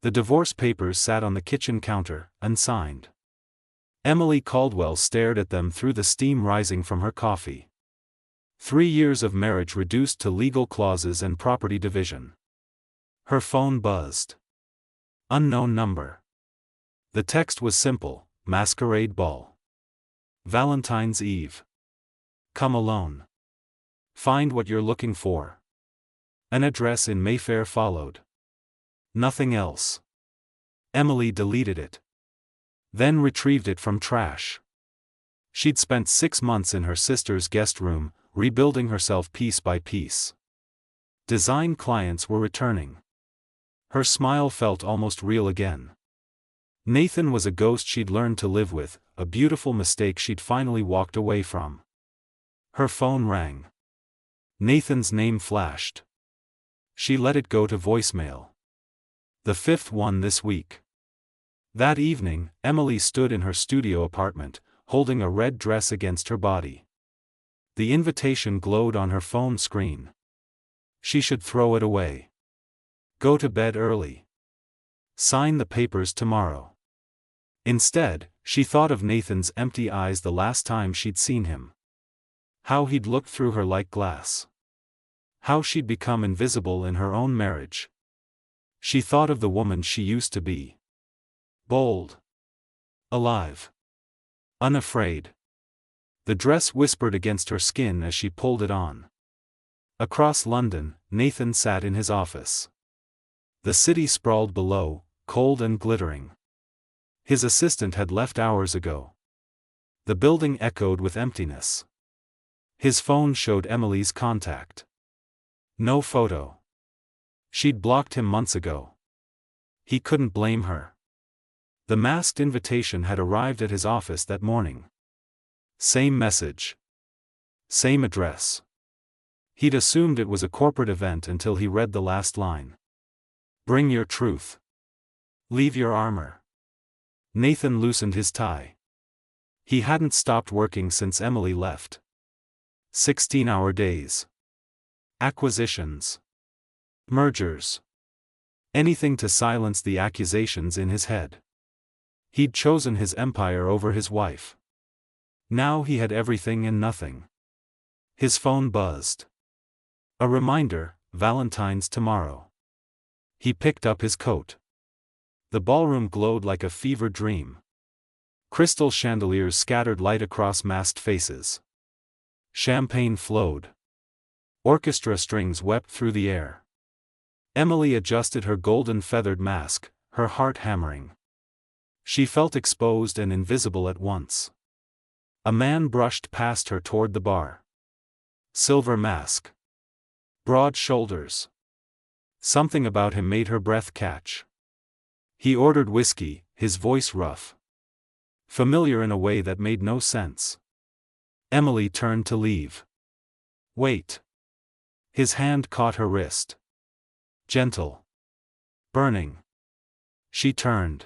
The divorce papers sat on the kitchen counter, unsigned. Emily Caldwell stared at them through the steam rising from her coffee. 3 years of marriage reduced to legal clauses and property division. Her phone buzzed. Unknown number. The text was simple: Masquerade ball. Valentine's Eve. Come alone. Find what you're looking for. An address in Mayfair followed. Nothing else. Emily deleted it. Then retrieved it from trash. She'd spent 6 months in her sister's guest room, rebuilding herself piece by piece. Design clients were returning. Her smile felt almost real again. Nathan was a ghost she'd learned to live with, a beautiful mistake she'd finally walked away from. Her phone rang. Nathan's name flashed. She let it go to voicemail. The 5th one this week. That evening, Emily stood in her studio apartment, holding a red dress against her body. The invitation glowed on her phone screen. She should throw it away. Go to bed early. Sign the papers tomorrow. Instead, she thought of Nathan's empty eyes the last time she'd seen him. How he'd looked through her like glass. How she'd become invisible in her own marriage. She thought of the woman she used to be. Bold. Alive. Unafraid. The dress whispered against her skin as she pulled it on. Across London, Nathan sat in his office. The city sprawled below, cold and glittering. His assistant had left hours ago. The building echoed with emptiness. His phone showed Emily's contact. No photo. She'd blocked him months ago. He couldn't blame her. The masked invitation had arrived at his office that morning. Same message. Same address. He'd assumed it was a corporate event until he read the last line. Bring your truth. Leave your armor. Nathan loosened his tie. He hadn't stopped working since Emily left. 16-hour days. Acquisitions. Mergers. Anything to silence the accusations in his head. He'd chosen his empire over his wife. Now he had everything and nothing. His phone buzzed. A reminder: Valentine's tomorrow. He picked up his coat. The ballroom glowed like a fever dream. Crystal chandeliers scattered light across masked faces. Champagne flowed. Orchestra strings wept through the air. Emily adjusted her golden feathered mask, her heart hammering. She felt exposed and invisible at once. A man brushed past her toward the bar. Silver mask. Broad shoulders. Something about him made her breath catch. He ordered whiskey, his voice rough. Familiar in a way that made no sense. Emily turned to leave. Wait. His hand caught her wrist. Gentle. Burning. She turned.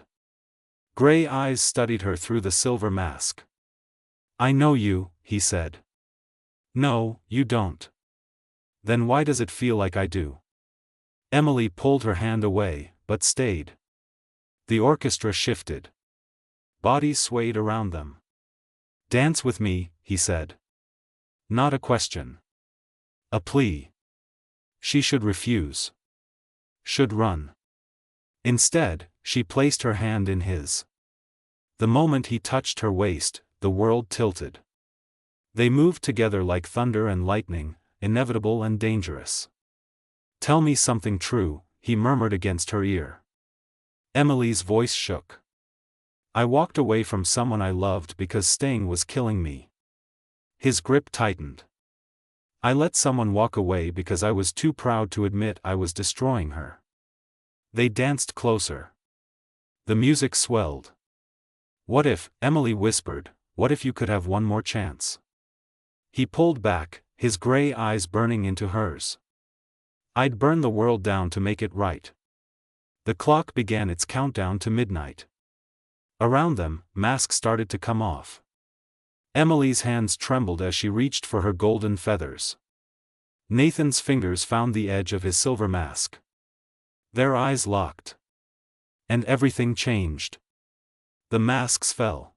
Gray eyes studied her through the silver mask. I know you, he said. No, you don't. Then why does it feel like I do? Emily pulled her hand away, but stayed. The orchestra shifted. Bodies swayed around them. Dance with me, he said. Not a question. A plea. She should refuse. Should run. Instead, she placed her hand in his. The moment he touched her waist, the world tilted. They moved together like thunder and lightning, inevitable and dangerous. Tell me something true, he murmured against her ear. Emily's voice shook. I walked away from someone I loved because staying was killing me. His grip tightened. I let someone walk away because I was too proud to admit I was destroying her. They danced closer. The music swelled. What if, Emily whispered, what if you could have one more chance? He pulled back, his gray eyes burning into hers. I'd burn the world down to make it right. The clock began its countdown to midnight. Around them, masks started to come off. Emily's hands trembled as she reached for her golden feathers. Nathan's fingers found the edge of his silver mask. Their eyes locked. And everything changed. The masks fell.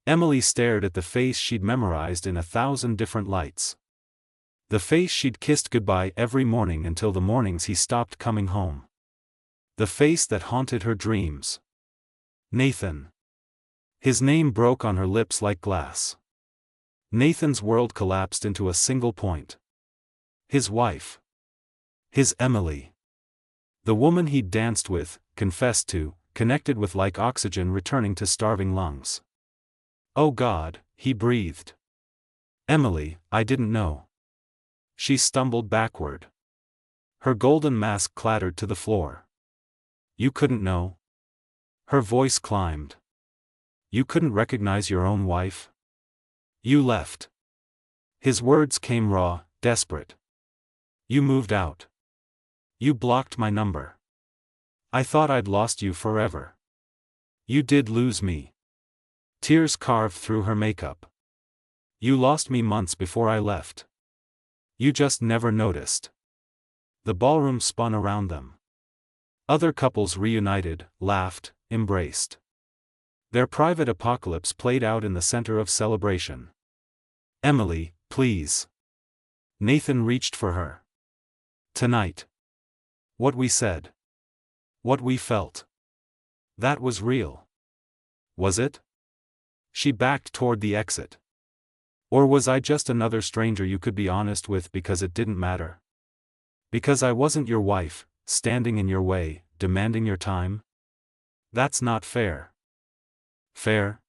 Emily stared at the face she'd memorized in 1,000 different lights. The face she'd kissed goodbye every morning until the mornings he stopped coming home. The face that haunted her dreams. Nathan. His name broke on her lips like glass. Nathan's world collapsed into a single point. His wife. His Emily. The woman he'd danced with, confessed to, connected with like oxygen returning to starving lungs. Oh God, he breathed. Emily, I didn't know. She stumbled backward. Her golden mask clattered to the floor. You couldn't know? Her voice climbed. You couldn't recognize your own wife? You left. His words came raw, desperate. You moved out. You blocked my number. I thought I'd lost you forever. You did lose me. Tears carved through her makeup. You lost me months before I left. You just never noticed. The ballroom spun around them. Other couples reunited, laughed, embraced. Their private apocalypse played out in the center of celebration. Emily, please. Nathan reached for her. Tonight. What we said. What we felt. That was real. Was it? She backed toward the exit. Or was I just another stranger you could be honest with because it didn't matter? Because I wasn't your wife, standing in your way, demanding your time? That's not fair. Fair?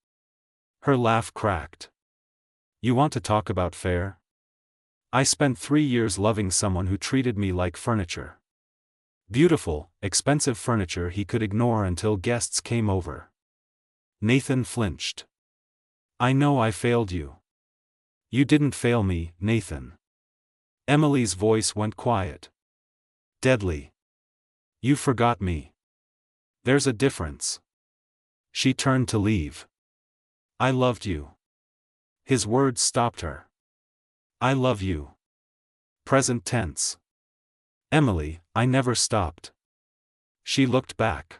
Her laugh cracked. You want to talk about fair? I spent 3 years loving someone who treated me like furniture. Beautiful, expensive furniture he could ignore until guests came over. Nathan flinched. I know I failed you. You didn't fail me, Nathan. Emily's voice went quiet. Deadly. You forgot me. There's a difference. She turned to leave. I loved you. His words stopped her. I love you. Present tense. Emily, I never stopped. She looked back.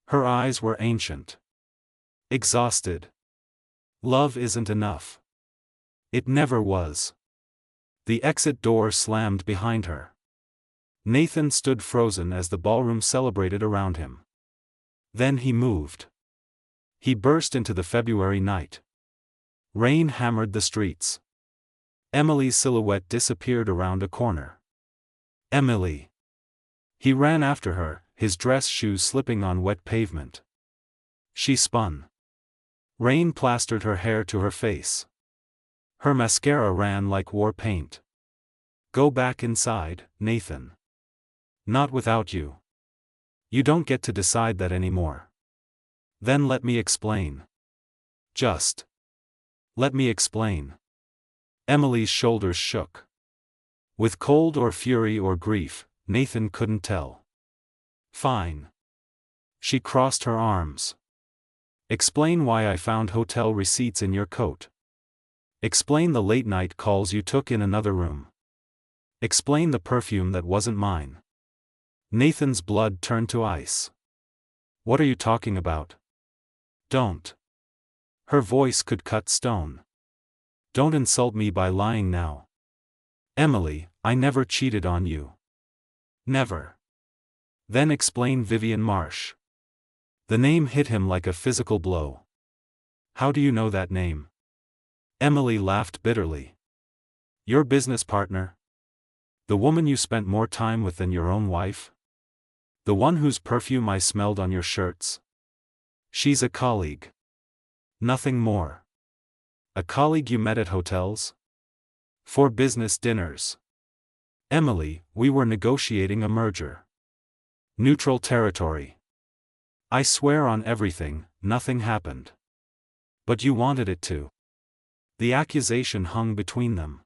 Her eyes were ancient. Exhausted. Love isn't enough. It never was. The exit door slammed behind her. Nathan stood frozen as the ballroom celebrated around him. Then he moved. He burst into the February night. Rain hammered the streets. Emily's silhouette disappeared around a corner. Emily. He ran after her, his dress shoes slipping on wet pavement. She spun. Rain plastered her hair to her face. Her mascara ran like war paint. Go back inside, Nathan. Not without you. You don't get to decide that anymore. Then let me explain. Just. Let me explain. Emily's shoulders shook. With cold or fury or grief, Nathan couldn't tell. Fine. She crossed her arms. Explain why I found hotel receipts in your coat. Explain the late-night calls you took in another room. Explain the perfume that wasn't mine. Nathan's blood turned to ice. What are you talking about? Don't. Her voice could cut stone. Don't insult me by lying now. Emily, I never cheated on you. Never. Then explain Vivian Marsh. The name hit him like a physical blow. How do you know that name? Emily laughed bitterly. Your business partner? The woman you spent more time with than your own wife? The one whose perfume I smelled on your shirts? She's a colleague. Nothing more. A colleague you met at hotels? For business dinners. Emily, we were negotiating a merger. Neutral territory. I swear on everything, nothing happened. But you wanted it to. The accusation hung between them.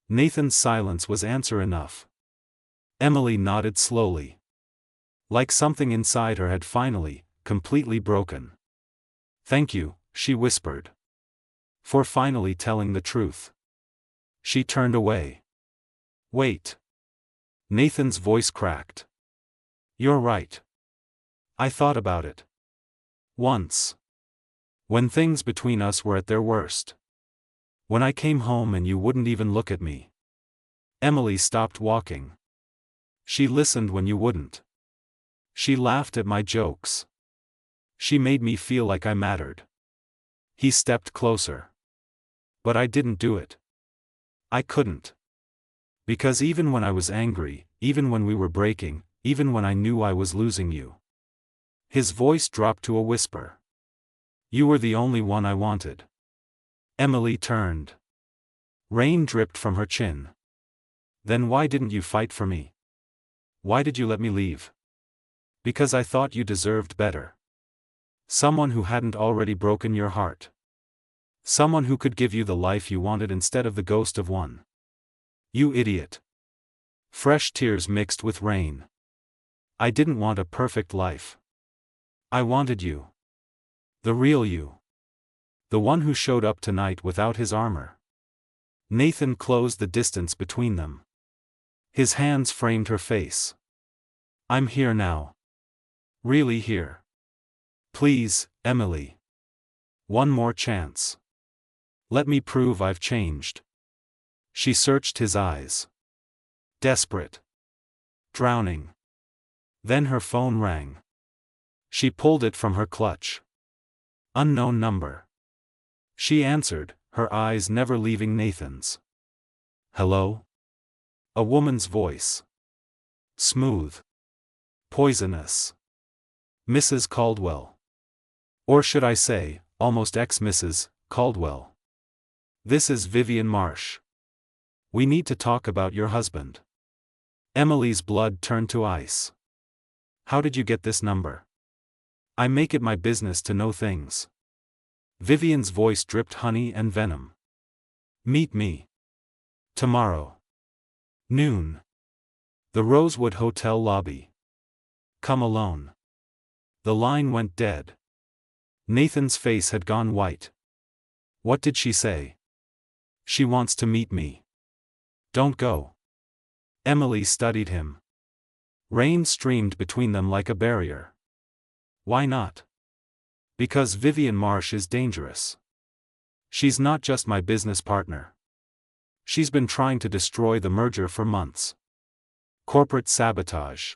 Nathan's silence was answer enough. Emily nodded slowly. Like something inside her had finally, completely broken. Thank you, she whispered. For finally telling the truth. She turned away. Wait. Nathan's voice cracked. You're right. I thought about it. Once. When things between us were at their worst. When I came home and you wouldn't even look at me. Emily stopped walking. She listened when you wouldn't. She laughed at my jokes. She made me feel like I mattered. He stepped closer. But I didn't do it. I couldn't. Because even when I was angry, even when we were breaking, even when I knew I was losing you. His voice dropped to a whisper. You were the only one I wanted. Emily turned. Rain dripped from her chin. Then why didn't you fight for me? Why did you let me leave? Because I thought you deserved better. Someone who hadn't already broken your heart. Someone who could give you the life you wanted instead of the ghost of one. You idiot. Fresh tears mixed with rain. I didn't want a perfect life. I wanted you. The real you. The one who showed up tonight without his armor. Nathan closed the distance between them. His hands framed her face. I'm here now. Really here. Please, Emily. One more chance. Let me prove I've changed. She searched his eyes. Desperate. Drowning. Then her phone rang. She pulled it from her clutch. Unknown number. She answered, her eyes never leaving Nathan's. Hello? A woman's voice. Smooth. Poisonous. Mrs. Caldwell. Or should I say, almost ex-Mrs. Caldwell. This is Vivian Marsh. We need to talk about your husband. Emily's blood turned to ice. How did you get this number? I make it my business to know things. Vivian's voice dripped honey and venom. Meet me. Tomorrow. Noon. The Rosewood Hotel lobby. Come alone. The line went dead. Nathan's face had gone white. What did she say? She wants to meet me. Don't go. Emily studied him. Rain streamed between them like a barrier. Why not? Because Vivian Marsh is dangerous. She's not just my business partner. She's been trying to destroy the merger for months. Corporate sabotage.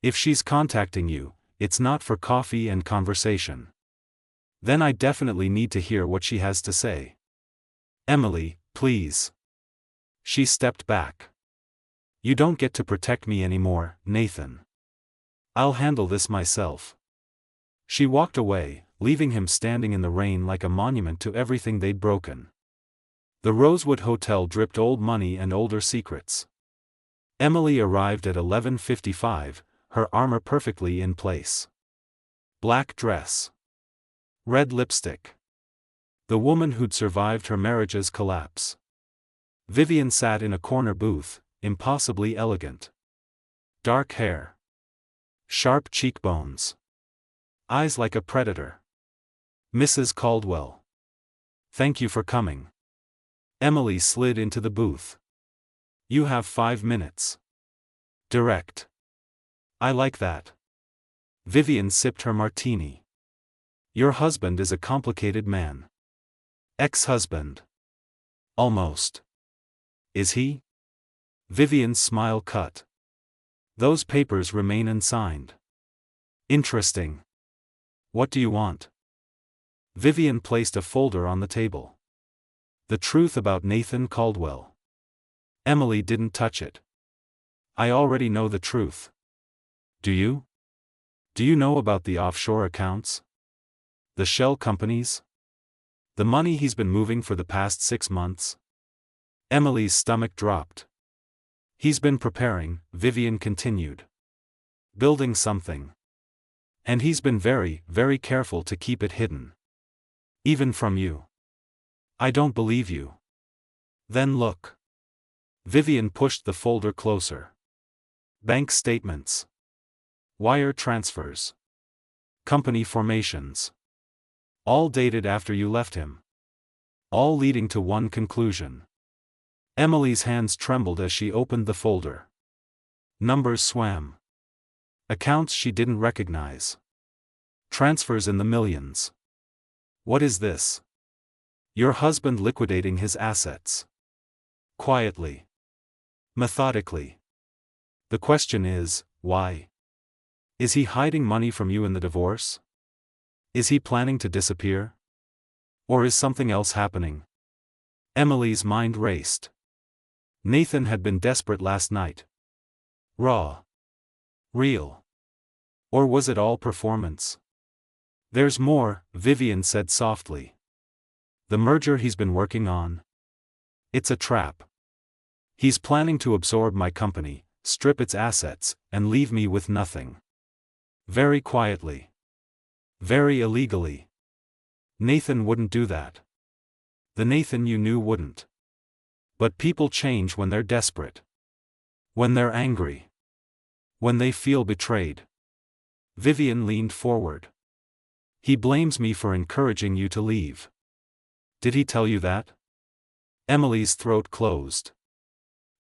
If she's contacting you, it's not for coffee and conversation. Then I definitely need to hear what she has to say. Emily, please. She stepped back. You don't get to protect me anymore, Nathan. I'll handle this myself. She walked away, leaving him standing in the rain like a monument to everything they'd broken. The Rosewood Hotel dripped old money and older secrets. Emily arrived at 11:55, her armor perfectly in place. Black dress. Red lipstick. The woman who'd survived her marriage's collapse. Vivian sat in a corner booth, impossibly elegant. Dark hair. Sharp cheekbones. Eyes like a predator. Mrs. Caldwell. Thank you for coming. Emily slid into the booth. You have 5 minutes. Direct. I like that. Vivian sipped her martini. Your husband is a complicated man. Ex-husband. Almost. Is he? Vivian's smile cut. Those papers remain unsigned. Interesting. What do you want? Vivian placed a folder on the table. The truth about Nathan Caldwell. Emily didn't touch it. I already know the truth. Do you? Do you know about the offshore accounts? The shell companies? The money he's been moving for the past 6 months? Emily's stomach dropped. He's been preparing, Vivian continued. Building something. And he's been very, very careful to keep it hidden. Even from you. I don't believe you. Then look. Vivian pushed the folder closer. Bank statements. Wire transfers. Company formations. All dated after you left him. All leading to one conclusion. Emily's hands trembled as she opened the folder. Numbers swam. Accounts she didn't recognize. Transfers in the millions. What is this? Your husband liquidating his assets. Quietly. Methodically. The question is, why? Is he hiding money from you in the divorce? Is he planning to disappear? Or is something else happening? Emily's mind raced. Nathan had been desperate last night. Raw. Real. Or was it all performance? There's more, Vivian said softly. The merger he's been working on. It's a trap. He's planning to absorb my company, strip its assets, and leave me with nothing. Very quietly. Very illegally. Nathan wouldn't do that. The Nathan you knew wouldn't. But people change when they're desperate. When they're angry. When they feel betrayed. Vivian leaned forward. He blames me for encouraging you to leave. Did he tell you that? Emily's throat closed.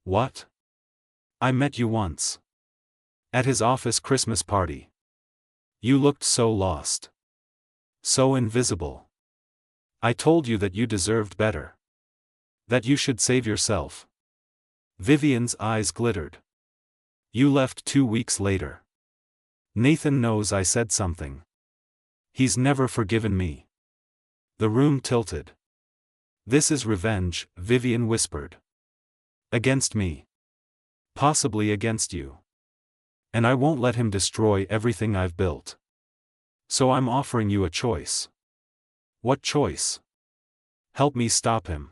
What? I met you once. At his office Christmas party. You looked so lost. So invisible. I told you that you deserved better. That you should save yourself. Vivian's eyes glittered. You left 2 weeks later. Nathan knows I said something. He's never forgiven me. The room tilted. This is revenge, Vivian whispered. Against me. Possibly against you. And I won't let him destroy everything I've built. So I'm offering you a choice. What choice? Help me stop him.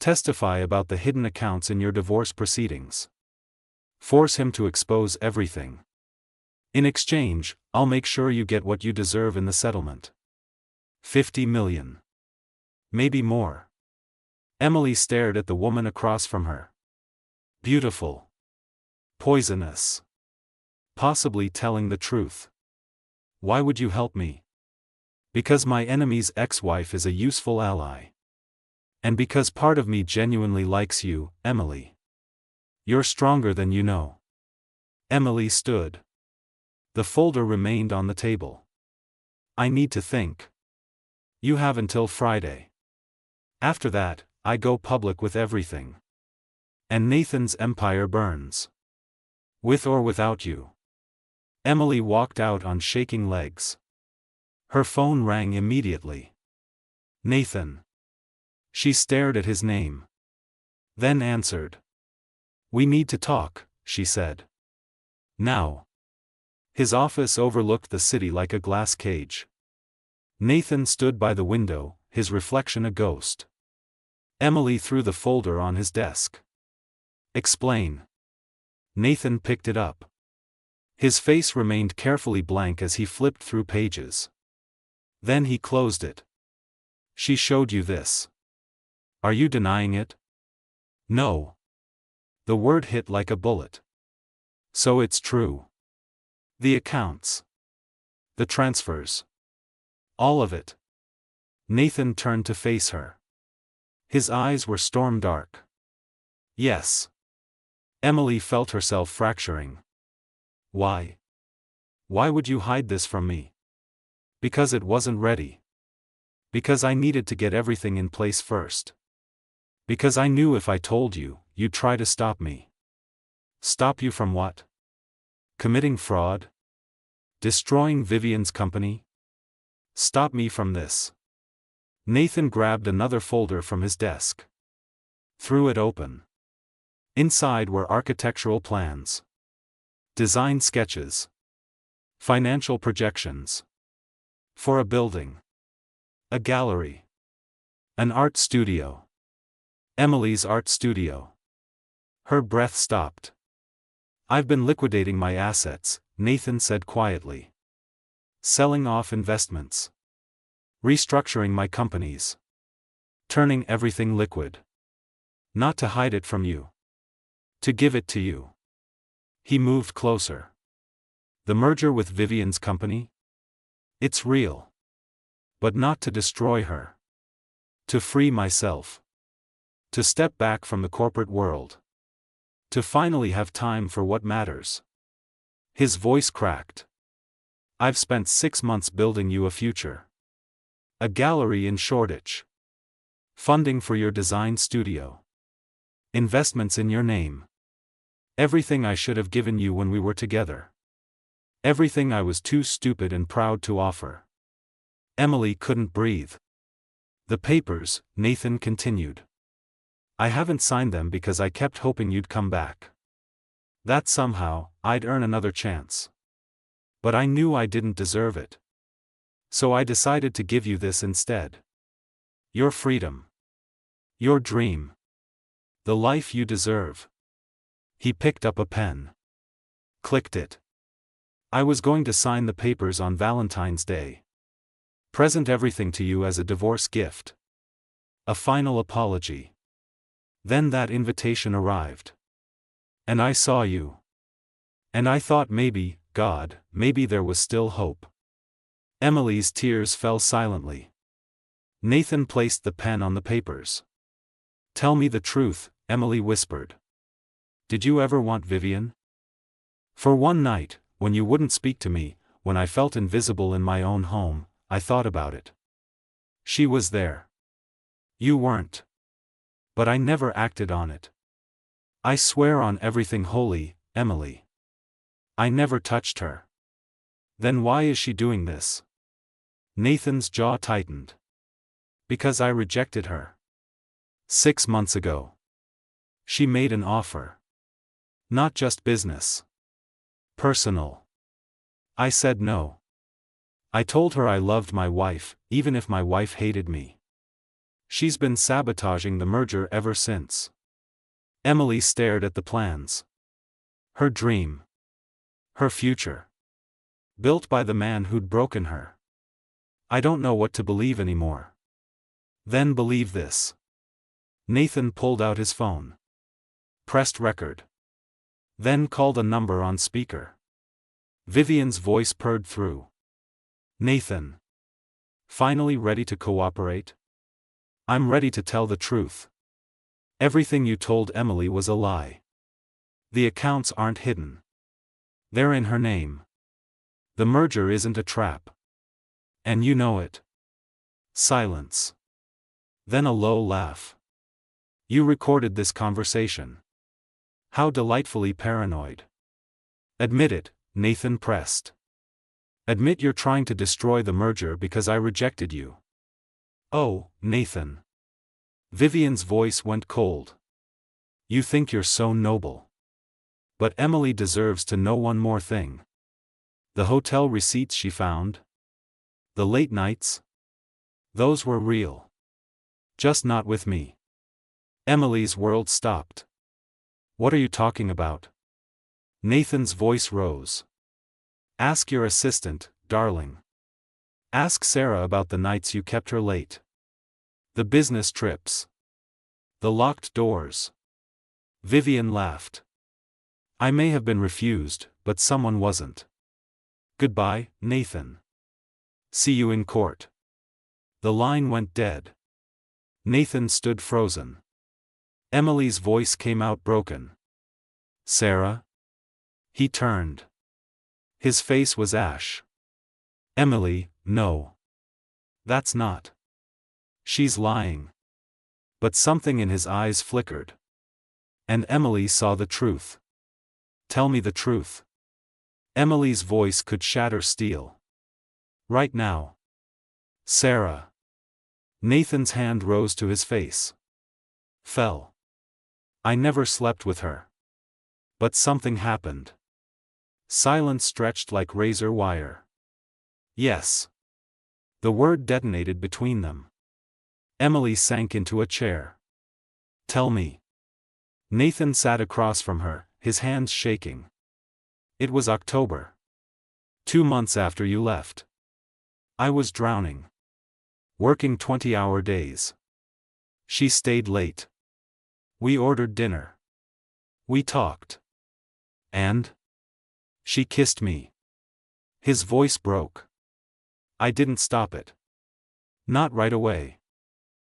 Testify about the hidden accounts in your divorce proceedings. Force him to expose everything. In exchange, I'll make sure you get what you deserve in the settlement. 50 million. Maybe more. Emily stared at the woman across from her. Beautiful. Poisonous. Possibly telling the truth. Why would you help me? Because my enemy's ex-wife is a useful ally. And because part of me genuinely likes you, Emily. You're stronger than you know. Emily stood. The folder remained on the table. I need to think. You have until Friday. After that, I go public with everything. And Nathan's empire burns. With or without you. Emily walked out on shaking legs. Her phone rang immediately. Nathan. She stared at his name. Then answered. We need to talk, she said. Now. His office overlooked the city like a glass cage. Nathan stood by the window, his reflection a ghost. Emily threw the folder on his desk. Explain. Nathan picked it up. His face remained carefully blank as he flipped through pages. Then he closed it. She showed you this. Are you denying it? No. The word hit like a bullet. So it's true. The accounts. The transfers. All of it. Nathan turned to face her. His eyes were storm dark. Yes. Emily felt herself fracturing. Why? Why would you hide this from me? Because it wasn't ready. Because I needed to get everything in place first. Because I knew if I told you, you'd try to stop me. Stop you from what? Committing fraud? Destroying Vivian's company? Stop me from this. Nathan grabbed another folder from his desk. Threw it open. Inside were architectural plans. Design sketches. Financial projections. For a building. A gallery. An art studio. Emily's art studio. Her breath stopped. I've been liquidating my assets, Nathan said quietly. Selling off investments. Restructuring my companies. Turning everything liquid. Not to hide it from you. To give it to you. He moved closer. The merger with Vivian's company? It's real. But not to destroy her. To free myself. To step back from the corporate world. To finally have time for what matters. His voice cracked. I've spent 6 months building you a future. A gallery in Shoreditch. Funding for your design studio. Investments in your name. Everything I should have given you when we were together. Everything I was too stupid and proud to offer. Emily couldn't breathe. The papers, Nathan continued. I haven't signed them because I kept hoping you'd come back. That somehow, I'd earn another chance. But I knew I didn't deserve it. So I decided to give you this instead. Your freedom. Your dream. The life you deserve. He picked up a pen. Clicked it. I was going to sign the papers on Valentine's Day. Present everything to you as a divorce gift. A final apology. Then that invitation arrived. And I saw you. And I thought maybe, God, maybe there was still hope. Emily's tears fell silently. Nathan placed the pen on the papers. Tell me the truth, Emily whispered. Did you ever want Vivian? For one night, when you wouldn't speak to me, when I felt invisible in my own home, I thought about it. She was there. You weren't. But I never acted on it. I swear on everything holy, Emily. I never touched her. Then why is she doing this? Nathan's jaw tightened. Because I rejected her. 6 months ago. She made an offer. Not just business. Personal. I said no. I told her I loved my wife, even if my wife hated me. She's been sabotaging the merger ever since. Emily stared at the plans. Her dream. Her future. Built by the man who'd broken her. I don't know what to believe anymore. Then believe this. Nathan pulled out his phone. Pressed record. Then called a number on speaker. Vivian's voice purred through. Nathan. Finally ready to cooperate? I'm ready to tell the truth. Everything you told Emily was a lie. The accounts aren't hidden. They're in her name. The merger isn't a trap. And you know it. Silence. Then a low laugh. You recorded this conversation. How delightfully paranoid. Admit it, Nathan pressed. Admit you're trying to destroy the merger because I rejected you. Oh, Nathan. Vivian's voice went cold. You think you're so noble. But Emily deserves to know one more thing. The hotel receipts she found? The late nights? Those were real. Just not with me. Emily's world stopped. What are you talking about? Nathan's voice rose. Ask your assistant, darling. Ask Sarah about the nights you kept her late. The business trips. The locked doors. Vivian laughed. I may have been refused, but someone wasn't. Goodbye, Nathan. See you in court. The line went dead. Nathan stood frozen. Emily's voice came out broken. Sarah? He turned. His face was ash. Emily, no. That's not. She's lying. But something in his eyes flickered. And Emily saw the truth. Tell me the truth. Emily's voice could shatter steel. Right now. Sarah. Nathan's hand rose to his face. Fell. I never slept with her. But something happened. Silence stretched like razor wire. Yes. The word detonated between them. Emily sank into a chair. Tell me. Nathan sat across from her, his hands shaking. It was October. 2 months after you left. I was drowning. Working 20-hour days. She stayed late. We ordered dinner. We talked. And? She kissed me. His voice broke. I didn't stop it. Not right away.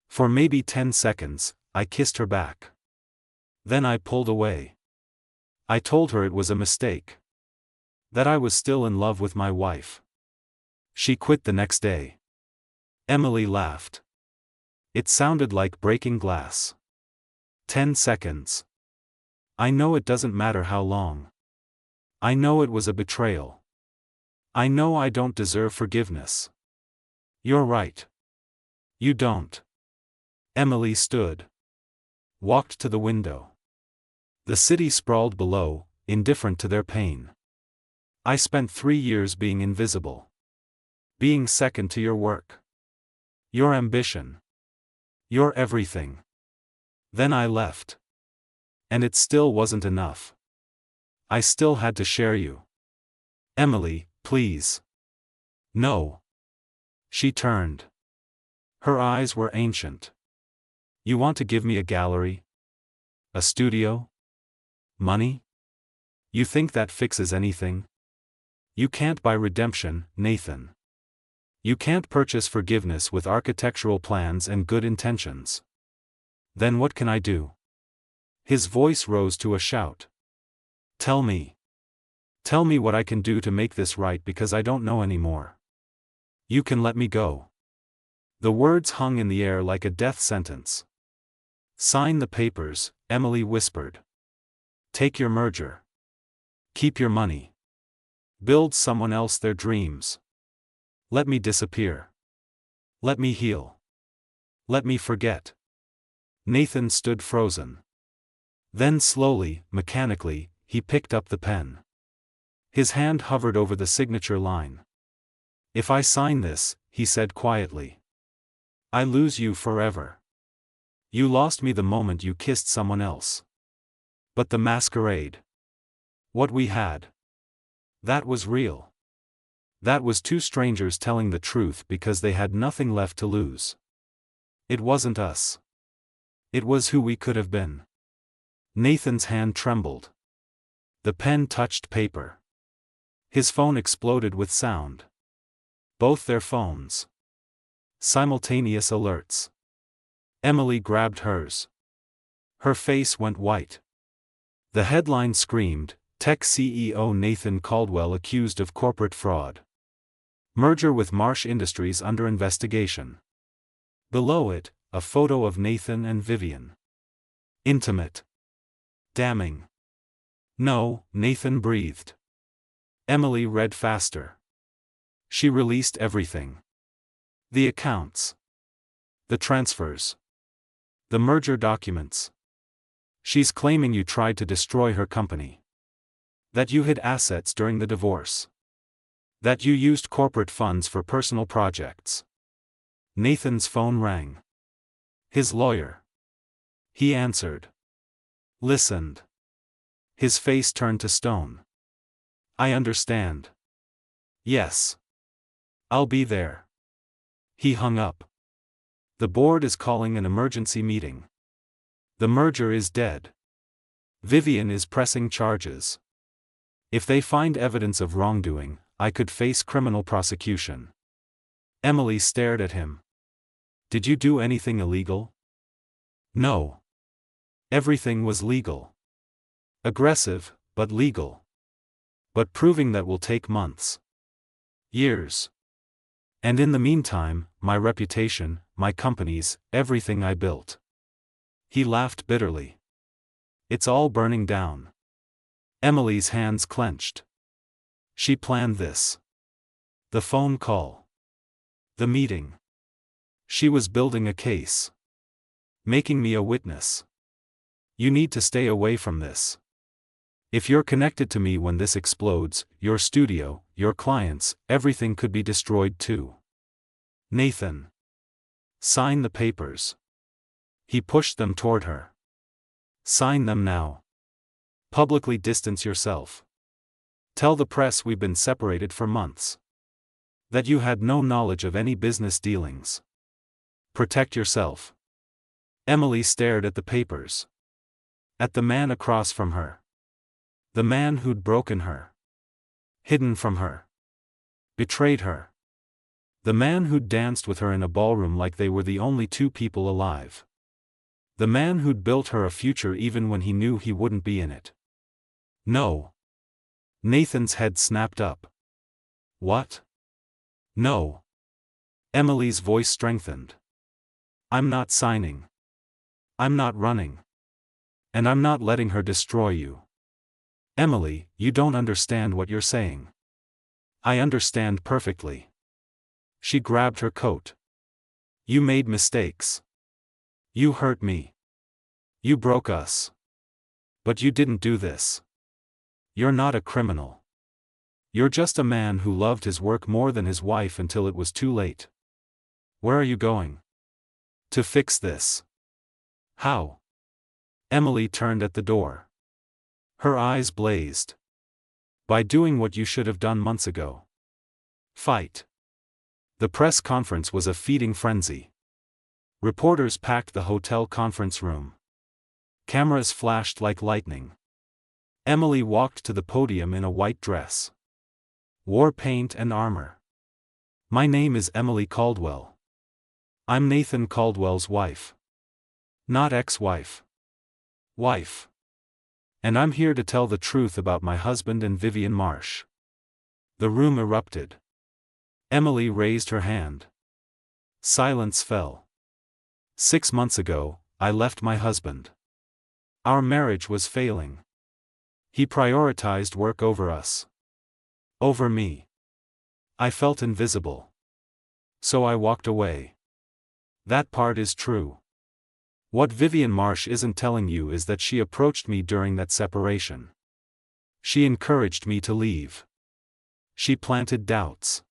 For maybe 10 seconds, I kissed her back. Then I pulled away. I told her it was a mistake. That I was still in love with my wife. She quit the next day. Emily laughed. It sounded like breaking glass. 10 seconds. I know it doesn't matter how long. I know it was a betrayal. I know I don't deserve forgiveness. You're right. You don't. Emily stood. Walked to the window. The city sprawled below, indifferent to their pain. I spent 3 years being invisible. Being second to your work. Your ambition. Your everything. Then I left. And it still wasn't enough. I still had to share you. Emily, please. No. She turned. Her eyes were ancient. You want to give me a gallery? A studio? Money? You think that fixes anything? You can't buy redemption, Nathan. You can't purchase forgiveness with architectural plans and good intentions. Then what can I do? His voice rose to a shout. Tell me. Tell me what I can do to make this right, because I don't know anymore. You can let me go. The words hung in the air like a death sentence. Sign the papers, Emily whispered. Take your merger. Keep your money. Build someone else their dreams. Let me disappear. Let me heal. Let me forget. Nathan stood frozen. Then slowly, mechanically, he picked up the pen. His hand hovered over the signature line. If I sign this, he said quietly, I lose you forever. You lost me the moment you kissed someone else. But the masquerade. What we had. That was real. That was two strangers telling the truth because they had nothing left to lose. It wasn't us. It was who we could have been. Nathan's hand trembled. The pen touched paper. His phone exploded with sound. Both their phones. Simultaneous alerts. Emily grabbed hers. Her face went white. The headline screamed, Tech CEO Nathan Caldwell accused of corporate fraud. Merger with Marsh Industries under investigation. Below it, a photo of Nathan and Vivian. Intimate. Damning. No, Nathan breathed. Emily read faster. She released everything. The accounts. The transfers. The merger documents. She's claiming you tried to destroy her company. That you hid assets during the divorce. That you used corporate funds for personal projects. Nathan's phone rang. His lawyer. He answered. Listened. His face turned to stone. I understand. Yes. I'll be there. He hung up. The board is calling an emergency meeting. The merger is dead. Vivian is pressing charges. If they find evidence of wrongdoing, I could face criminal prosecution. Emily stared at him. Did you do anything illegal? No. Everything was legal. Aggressive, but legal. But proving that will take months. Years. And in the meantime, my reputation, my companies, everything I built. He laughed bitterly. It's all burning down. Emily's hands clenched. She planned this. The phone call. The meeting. She was building a case. Making me a witness. You need to stay away from this. If you're connected to me when this explodes, your studio, your clients, everything could be destroyed too. Nathan. Sign the papers. He pushed them toward her. Sign them now. Publicly distance yourself. Tell the press we've been separated for months. That you had no knowledge of any business dealings. Protect yourself. Emily stared at the papers. At the man across from her. The man who'd broken her. Hidden from her. Betrayed her. The man who'd danced with her in a ballroom like they were the only two people alive. The man who'd built her a future even when he knew he wouldn't be in it. No. Nathan's head snapped up. What? No. Emily's voice strengthened. I'm not signing. I'm not running. And I'm not letting her destroy you. Emily, you don't understand what you're saying. I understand perfectly. She grabbed her coat. You made mistakes. You hurt me. You broke us. But you didn't do this. You're not a criminal. You're just a man who loved his work more than his wife until it was too late. Where are you going? To fix this. How? Emily turned at the door. Her eyes blazed. By doing what you should have done months ago. Fight. The press conference was a feeding frenzy. Reporters packed the hotel conference room. Cameras flashed like lightning. Emily walked to the podium in a white dress. War paint and armor. My name is Emily Caldwell. I'm Nathan Caldwell's wife. Not ex-wife. Wife. And I'm here to tell the truth about my husband and Vivian Marsh. The room erupted. Emily raised her hand. Silence fell. 6 months ago, I left my husband. Our marriage was failing. He prioritized work over us. Over me. I felt invisible. So I walked away. That part is true. What Vivian Marsh isn't telling you is that she approached me during that separation. She encouraged me to leave. She planted doubts.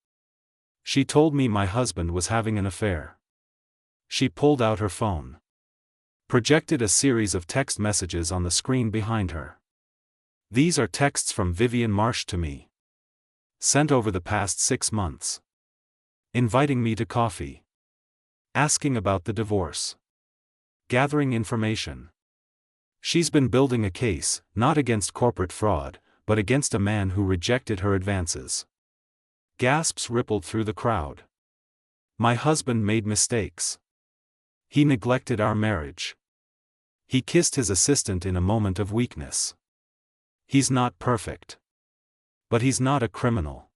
She told me my husband was having an affair. She pulled out her phone. Projected a series of text messages on the screen behind her. These are texts from Vivian Marsh to me. Sent over the past 6 months. Inviting me to coffee. Asking about the divorce. Gathering information. She's been building a case, not against corporate fraud, but against a man who rejected her advances. Gasps rippled through the crowd. My husband made mistakes. He neglected our marriage. He kissed his assistant in a moment of weakness. He's not perfect. But he's not a criminal.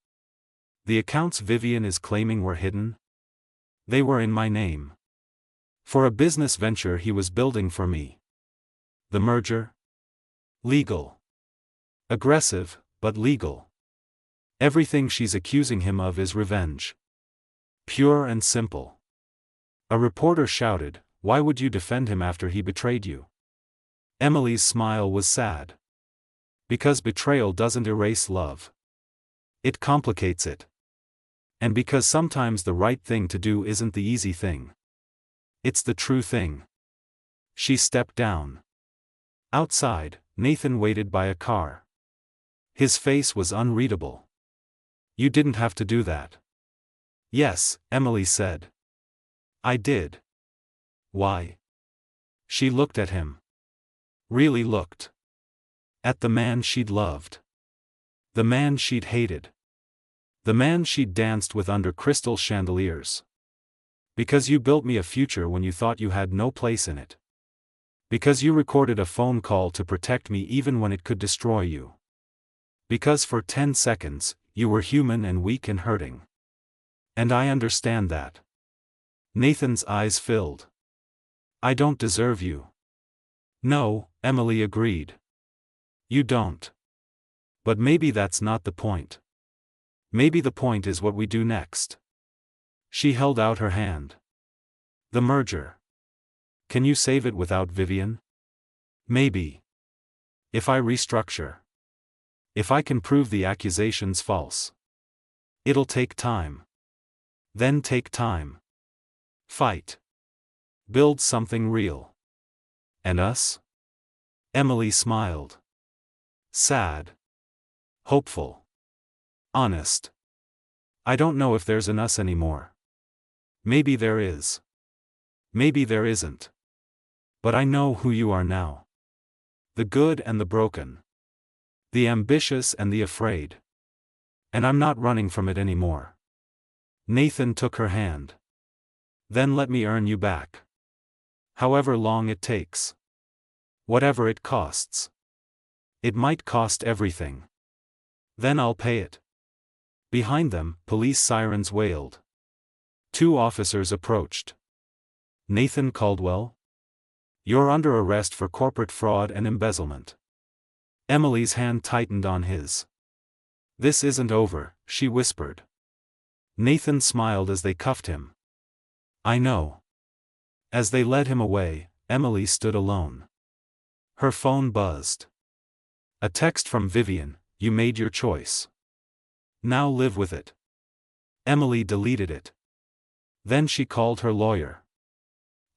The accounts Vivian is claiming were hidden. They were in my name. For a business venture he was building for me. The merger? Legal. Aggressive, but legal. Everything she's accusing him of is revenge. Pure and simple. A reporter shouted, "Why would you defend him after he betrayed you?" Emily's smile was sad. Because betrayal doesn't erase love. It complicates it. And because sometimes the right thing to do isn't the easy thing. It's the true thing. She stepped down. Outside, Nathan waited by a car. His face was unreadable. You didn't have to do that. Yes, Emily said. I did. Why? She looked at him. Really looked. At the man she'd loved. The man she'd hated. The man she'd danced with under crystal chandeliers. Because you built me a future when you thought you had no place in it. Because you recorded a phone call to protect me even when it could destroy you. Because for 10 seconds, you were human and weak and hurting. And I understand that. Nathan's eyes filled. I don't deserve you. No, Emily agreed. You don't. But maybe that's not the point. Maybe the point is what we do next. She held out her hand. The merger. Can you save it without Vivian? Maybe. If I restructure. If I can prove the accusations false. It'll take time. Then take time. Fight. Build something real. And us? Emily smiled. Sad. Hopeful. Honest. I don't know if there's an us anymore. Maybe there is. Maybe there isn't. But I know who you are now. The good and the broken. The ambitious and the afraid. And I'm not running from it anymore. Nathan took her hand. Then let me earn you back. However long it takes. Whatever it costs. It might cost everything. Then I'll pay it. Behind them, police sirens wailed. 2 officers approached. Nathan Caldwell? You're under arrest for corporate fraud and embezzlement. Emily's hand tightened on his. This isn't over, she whispered. Nathan smiled as they cuffed him. I know. As they led him away, Emily stood alone. Her phone buzzed. A text from Vivian, you made your choice. Now live with it. Emily deleted it. Then she called her lawyer.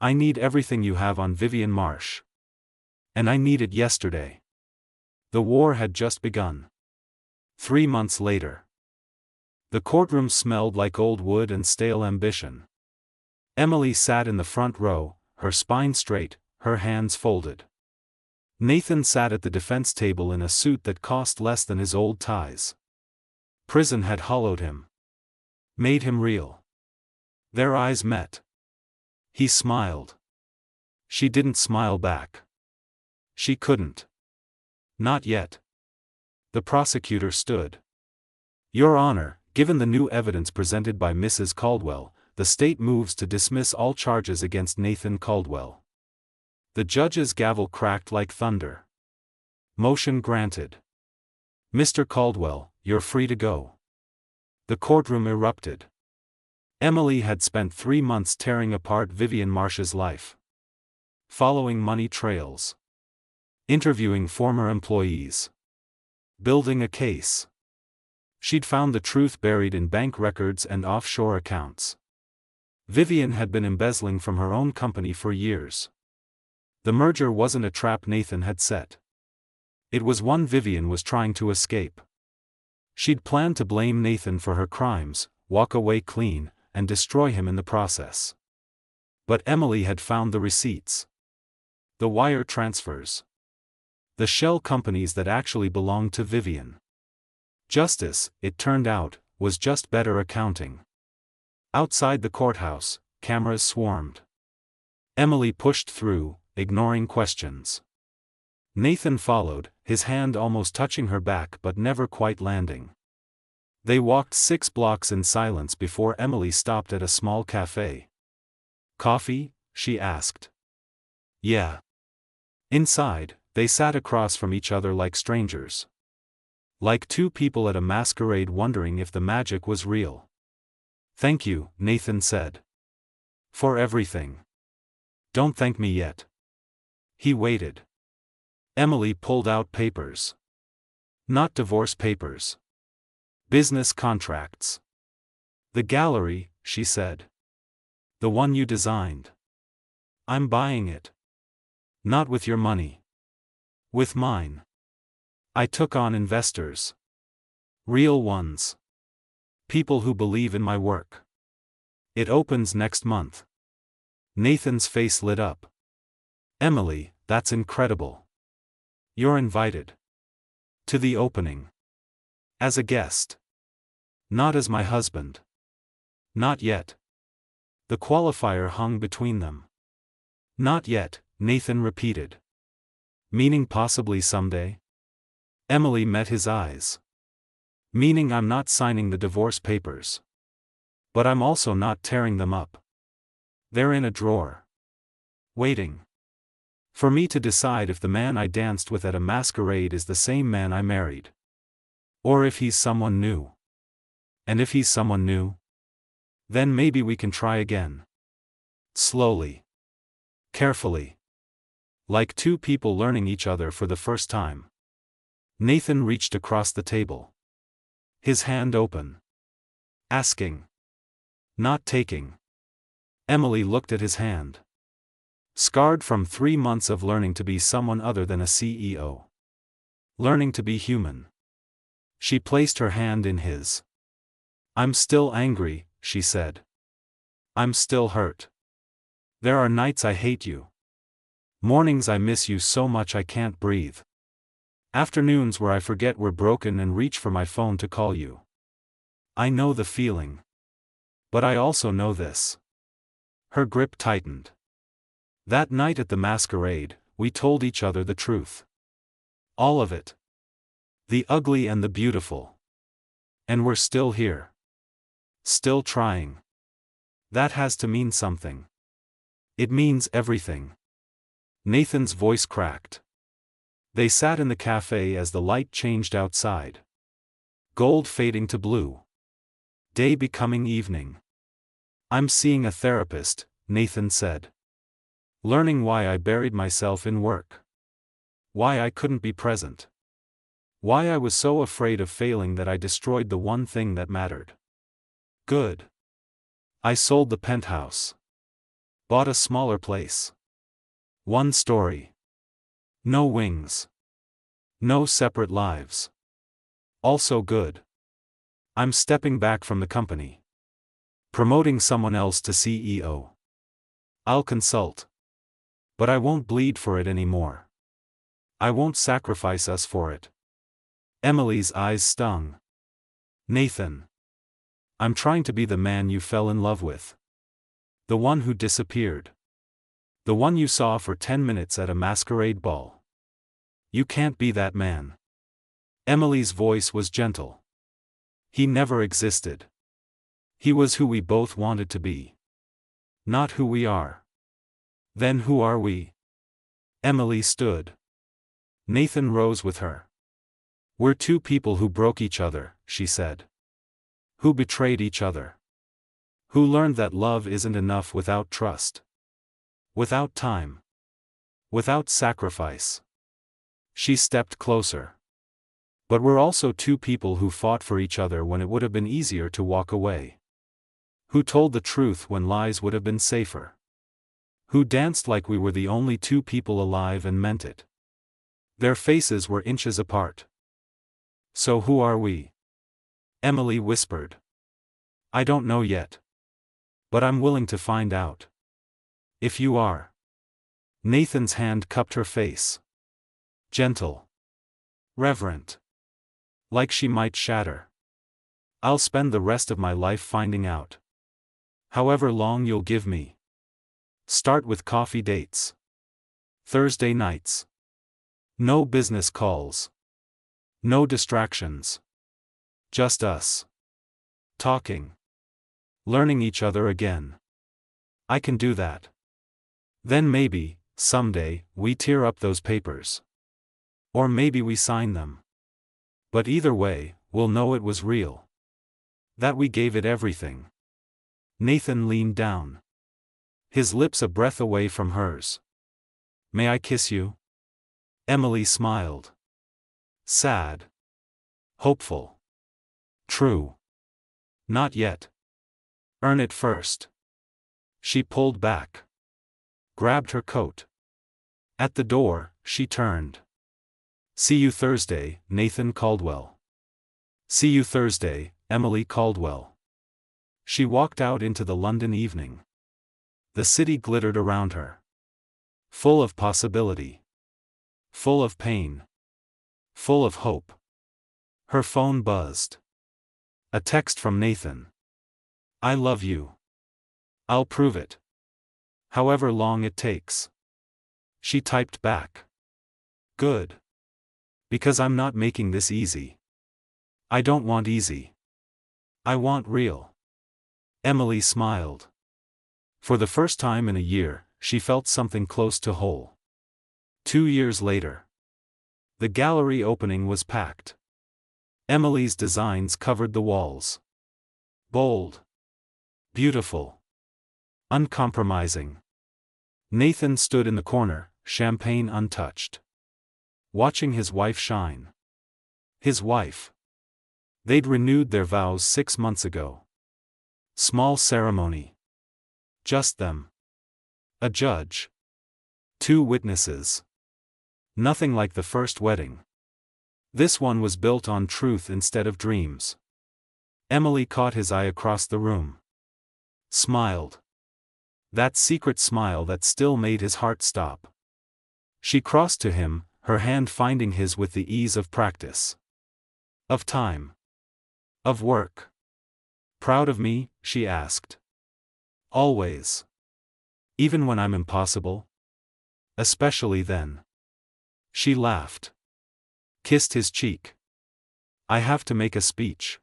I need everything you have on Vivian Marsh. And I need it yesterday. The war had just begun. 3 months later. The courtroom smelled like old wood and stale ambition. Emily sat in the front row, her spine straight, her hands folded. Nathan sat at the defense table in a suit that cost less than his old ties. Prison had hollowed him. Made him real. Their eyes met. He smiled. She didn't smile back. She couldn't. Not yet. The prosecutor stood. Your Honor, given the new evidence presented by Mrs. Caldwell, the state moves to dismiss all charges against Nathan Caldwell. The judge's gavel cracked like thunder. Motion granted. Mr. Caldwell, you're free to go. The courtroom erupted. Emily had spent 3 months tearing apart Vivian Marsh's life. Following money trails. Interviewing former employees. Building a case. She'd found the truth buried in bank records and offshore accounts. Vivian had been embezzling from her own company for years. The merger wasn't a trap Nathan had set. It was one Vivian was trying to escape. She'd planned to blame Nathan for her crimes, walk away clean, and destroy him in the process. But Emily had found the receipts. The wire transfers. The shell companies that actually belonged to Vivian. Justice, it turned out, was just better accounting. Outside the courthouse, cameras swarmed. Emily pushed through, ignoring questions. Nathan followed, his hand almost touching her back but never quite landing. They walked 6 blocks in silence before Emily stopped at a small cafe. Coffee? She asked. Yeah. Inside, they sat across from each other like strangers. Like 2 people at a masquerade wondering if the magic was real. Thank you, Nathan said. For everything. Don't thank me yet. He waited. Emily pulled out papers. Not divorce papers. Business contracts. The gallery, she said. The one you designed. I'm buying it. Not with your money. With mine. I took on investors. Real ones. People who believe in my work. It opens next month. Nathan's face lit up. Emily, that's incredible. You're invited. To the opening. As a guest. Not as my husband. Not yet. The qualifier hung between them. Not yet, Nathan repeated. Meaning possibly someday? Emily met his eyes. Meaning I'm not signing the divorce papers. But I'm also not tearing them up. They're in a drawer. Waiting. For me to decide if the man I danced with at a masquerade is the same man I married. Or if he's someone new. And if he's someone new, then maybe we can try again. Slowly. Carefully. Like 2 people learning each other for the first time. Nathan reached across the table. His hand open. Asking. Not taking. Emily looked at his hand. Scarred from 3 months of learning to be someone other than a CEO. Learning to be human. She placed her hand in his. I'm still angry, she said. I'm still hurt. There are nights I hate you. Mornings I miss you so much I can't breathe. Afternoons where I forget we're broken and reach for my phone to call you. I know the feeling. But I also know this. Her grip tightened. That night at the masquerade, we told each other the truth. All of it. The ugly and the beautiful. And we're still here. Still trying. That has to mean something. It means everything. Nathan's voice cracked. They sat in the cafe as the light changed outside. Gold fading to blue. Day becoming evening. I'm seeing a therapist, Nathan said. Learning why I buried myself in work. Why I couldn't be present. Why I was so afraid of failing that I destroyed the one thing that mattered. Good. I sold the penthouse. Bought a smaller place. One story. No wings. No separate lives. Also good. I'm stepping back from the company. Promoting someone else to CEO. I'll consult. But I won't bleed for it anymore. I won't sacrifice us for it. Emily's eyes stung. Nathan. I'm trying to be the man you fell in love with. The one who disappeared. The one you saw for 10 minutes at a masquerade ball. You can't be that man. Emily's voice was gentle. He never existed. He was who we both wanted to be. Not who we are. Then who are we? Emily stood. Nathan rose with her. We're two people who broke each other, she said. Who betrayed each other. Who learned that love isn't enough without trust. Without time. Without sacrifice. She stepped closer. But we're also two people who fought for each other when it would have been easier to walk away. Who told the truth when lies would have been safer. Who danced like we were the only two people alive and meant it. Their faces were inches apart. So who are we? Emily whispered. I don't know yet. But I'm willing to find out. If you are. Nathan's hand cupped her face. Gentle. Reverent. Like she might shatter. I'll spend the rest of my life finding out. However long you'll give me. Start with coffee dates. Thursday nights. No business calls. No distractions. Just us. Talking. Learning each other again. I can do that. Then maybe, someday, we tear up those papers. Or maybe we sign them. But either way, we'll know it was real. That we gave it everything. Nathan leaned down. His lips a breath away from hers. May I kiss you? Emily smiled. Sad. Hopeful. True. Not yet. Earn it first. She pulled back. Grabbed her coat. At the door, she turned. See you Thursday, Nathan Caldwell. See you Thursday, Emily Caldwell. She walked out into the London evening. The city glittered around her. Full of possibility. Full of pain. Full of hope. Her phone buzzed. A text from Nathan. I love you. I'll prove it. However long it takes. She typed back. Good. Because I'm not making this easy. I don't want easy. I want real. Emily smiled. For the first time in a year, she felt something close to whole. 2 years later. The gallery opening was packed. Emily's designs covered the walls. Bold. Beautiful. Uncompromising. Nathan stood in the corner, champagne untouched. Watching his wife shine. His wife. They'd renewed their vows 6 months ago. Small ceremony. Just them. A judge. 2 witnesses. Nothing like the first wedding. This one was built on truth instead of dreams. Emily caught his eye across the room. Smiled. That secret smile that still made his heart stop. She crossed to him, her hand finding his with the ease of practice. Of time. Of work. Proud of me? She asked. Always. Even when I'm impossible? Especially then. She laughed. Kissed his cheek. I have to make a speech.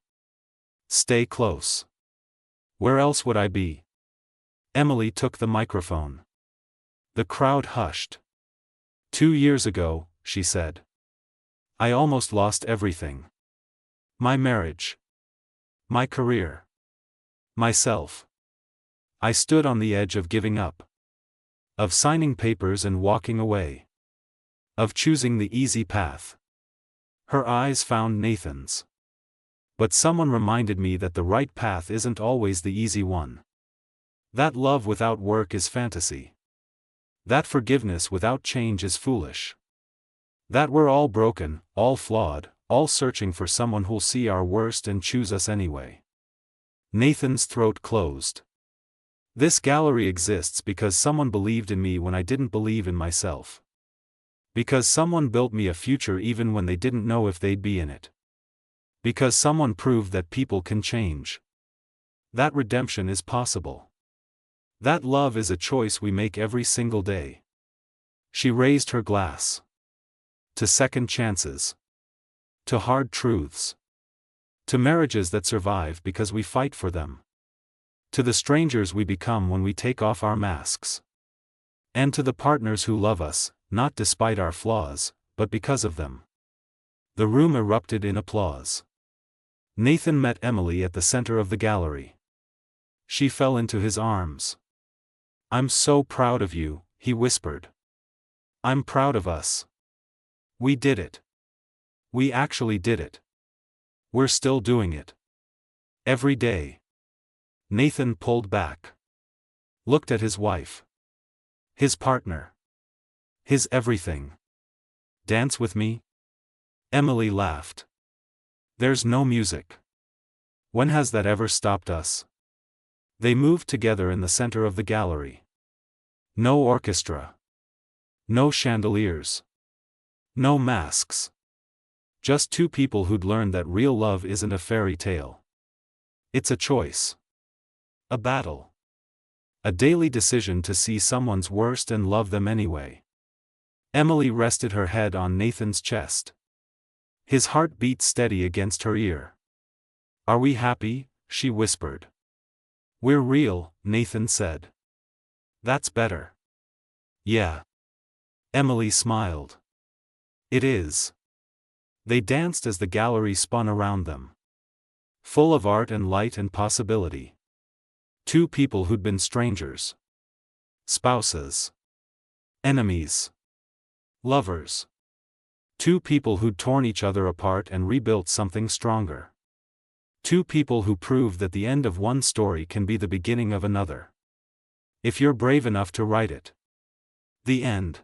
Stay close. Where else would I be? Emily took the microphone. The crowd hushed. 2 years ago, she said. I almost lost everything. My marriage. My career. Myself. I stood on the edge of giving up. Of signing papers and walking away. Of choosing the easy path. Her eyes found Nathan's. But someone reminded me that the right path isn't always the easy one. That love without work is fantasy. That forgiveness without change is foolish. That we're all broken, all flawed, all searching for someone who'll see our worst and choose us anyway. Nathan's throat closed. This gallery exists because someone believed in me when I didn't believe in myself. Because someone built me a future even when they didn't know if they'd be in it. Because someone proved that people can change. That redemption is possible. That love is a choice we make every single day. She raised her glass. To second chances. To hard truths. To marriages that survive because we fight for them. To the strangers we become when we take off our masks. And to the partners who love us, not despite our flaws, but because of them. The room erupted in applause. Nathan met Emily at the center of the gallery. She fell into his arms. I'm so proud of you, he whispered. I'm proud of us. We did it. We actually did it. We're still doing it. Every day. Nathan pulled back. Looked at his wife. His partner. His everything. Dance with me? Emily laughed. There's no music. When has that ever stopped us? They moved together in the center of the gallery. No orchestra. No chandeliers. No masks. Just two people who'd learned that real love isn't a fairy tale. It's a choice. A battle. A daily decision to see someone's worst and love them anyway. Emily rested her head on Nathan's chest. His heart beat steady against her ear. Are we happy? She whispered. We're real, Nathan said. That's better. Yeah. Emily smiled. It is. They danced as the gallery spun around them. Full of art and light and possibility. Two people who'd been strangers. Spouses. Enemies. Lovers. Two people who'd torn each other apart and rebuilt something stronger. Two people who proved that the end of one story can be the beginning of another. If you're brave enough to write it. The end.